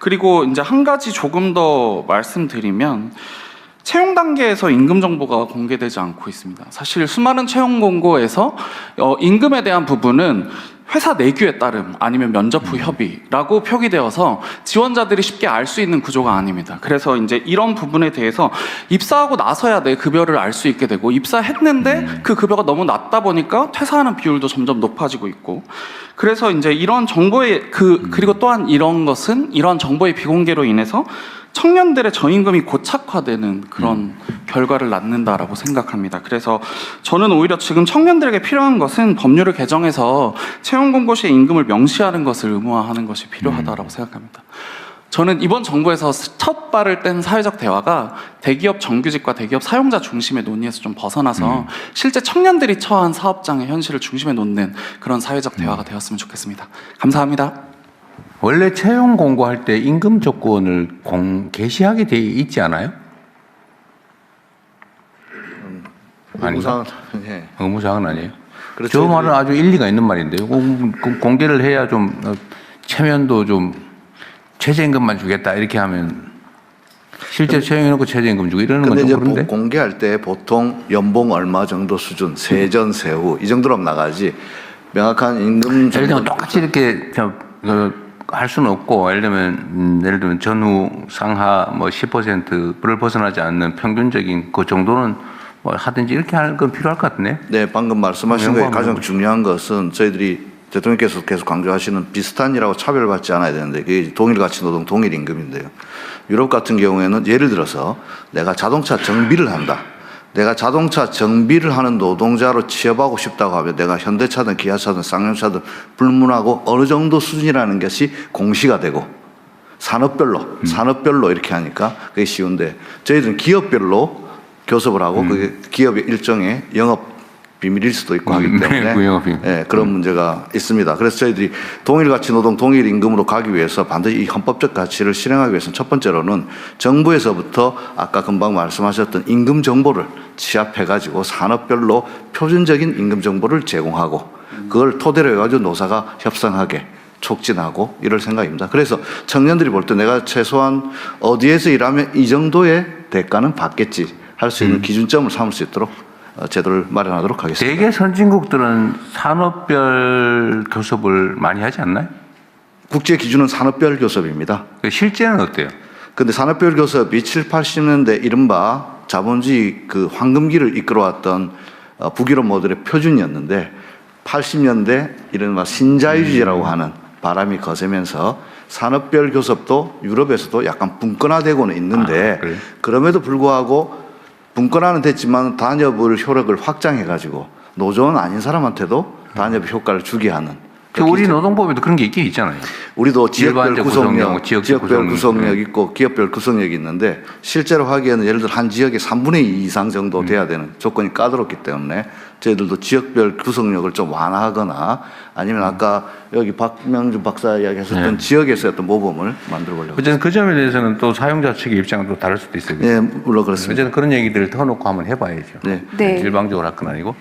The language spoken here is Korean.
그리고 이제 한 가지 조금 더 말씀드리면 채용 단계에서 임금 정보가 공개되지 않고 있습니다. 사실 수많은 채용 공고에서 임금에 대한 부분은 회사 내규에 따름 아니면 면접 후 협의라고 표기되어서 지원자들이 쉽게 알 수 있는 구조가 아닙니다. 그래서 이제 이런 부분에 대해서 입사하고 나서야 내 급여를 알 수 있게 되고 입사했는데 그 급여가 너무 낮다 보니까 퇴사하는 비율도 점점 높아지고 있고 그래서 이제 이런 정보의 그리고 또한 이런 것은 이런 정보의 비공개로 인해서 청년들의 저임금이 고착화되는 그런 결과를 낳는다라고 생각합니다. 그래서 저는 오히려 지금 청년들에게 필요한 것은 법률을 개정해서 채용 공고 시에 임금을 명시하는 것을 의무화하는 것이 필요하다라고 생각합니다. 저는 이번 정부에서 첫 발을 뗀 사회적 대화가 대기업 정규직과 대기업 사용자 중심의 논의에서 좀 벗어나서 실제 청년들이 처한 사업장의 현실을 중심에 놓는 그런 사회적 대화가 되었으면 좋겠습니다. 감사합니다. 원래 채용 공고할 때 임금 조건을 게시하게 돼 있지 않아요? 아닌가? 예. 의무사항은 아니에요. 그렇죠. 저 말은 아주 일리가 있는 말인데요. 공개를 해야 좀 체면도 좀 최저임금만 주겠다 이렇게 하면 실제 채용해놓고 최저임금 주고 이러는 건 좀 그런데. 공개할 때 보통 연봉 얼마 정도 수준, 세전 세후 이 정도로 나가지 명확한 임금. 예를 들면 똑같이 이렇게 할 수는 없고 예를 들면 전후 상하 뭐 10%를 벗어나지 않는 평균적인 그 정도는 뭐 하든지 이렇게 하는 건 필요할 것 같네. 네, 방금 말씀하신 거에 가장 중요한 것은 저희들이 대통령께서 계속 강조하시는 비슷한 일하고 차별받지 않아야 되는데 그게 동일 가치 노동 동일 임금인데요. 유럽 같은 경우에는 예를 들어서 내가 자동차 정비를 한다. 내가 자동차 정비를 하는 노동자로 취업하고 싶다고 하면 내가 현대차든 기아차든 쌍용차든 불문하고 어느 정도 수준이라는 것이 공시가 되고 산업별로 이렇게 하니까 그게 쉬운데 저희들은 기업별로 교섭을 하고 그게 기업의 일종의 영업 비밀일 수도 있고 하기 때문에 네, 그런 문제가 있습니다. 그래서 저희들이 동일 가치 노동 동일 임금으로 가기 위해서 반드시 이 헌법적 가치를 실행하기 위해서는 첫 번째로는 정부에서부터 아까 금방 말씀하셨던 임금 정보를 취합해가지고 산업별로 표준적인 임금 정보를 제공하고 그걸 토대로 해가지고 노사가 협상하게 촉진하고 이럴 생각입니다. 그래서 청년들이 볼 때 내가 최소한 어디에서 일하면 이 정도의 대가는 받겠지 할 수 있는 기준점을 삼을 수 있도록 제도를 마련하도록 하겠습니다. 대개 선진국들은 산업별 교섭을 많이 하지 않나요? 국제 기준은 산업별 교섭입니다. 실제는 어때요? 근데 산업별 교섭이 7, 80년대 이른바 자본주의 그 황금기를 이끌어왔던 북유럽 모델의 표준이었는데 80년대 이른바 신자유주의라고 하는 바람이 거세면서 산업별 교섭도 유럽에서도 약간 분권화되고는 있는데 그럼에도 불구하고 분권화는 됐지만 단협을 효력을 확장해가지고 노조는 아닌 사람한테도 단협 효과를 주게 하는. 우리 노동법에도 그런 게 있긴 있잖아요. 우리도 지역별 구성력, 지역별 구성력 네. 있고 기업별 구성력이 있는데 실제로 하기에는 예를 들어 한 지역의 3분의 2 이상 정도 돼야 되는 조건이 까다롭기 때문에 저희들도 지역별 구성력을 좀 완화하거나 아니면 아까 여기 박명준 박사 이야기하셨던 지역에서 어떤 모범을 만들어 보려고. 어쨌든 그 점에 대해서는 또 사용자 측의 입장은 또 다를 수도 있어요. 네, 물론 그렇습니다. 어쨌든 그런 얘기들을 터놓고 한번 해봐야죠. 네. 네. 일방적으로 할 건 아니고.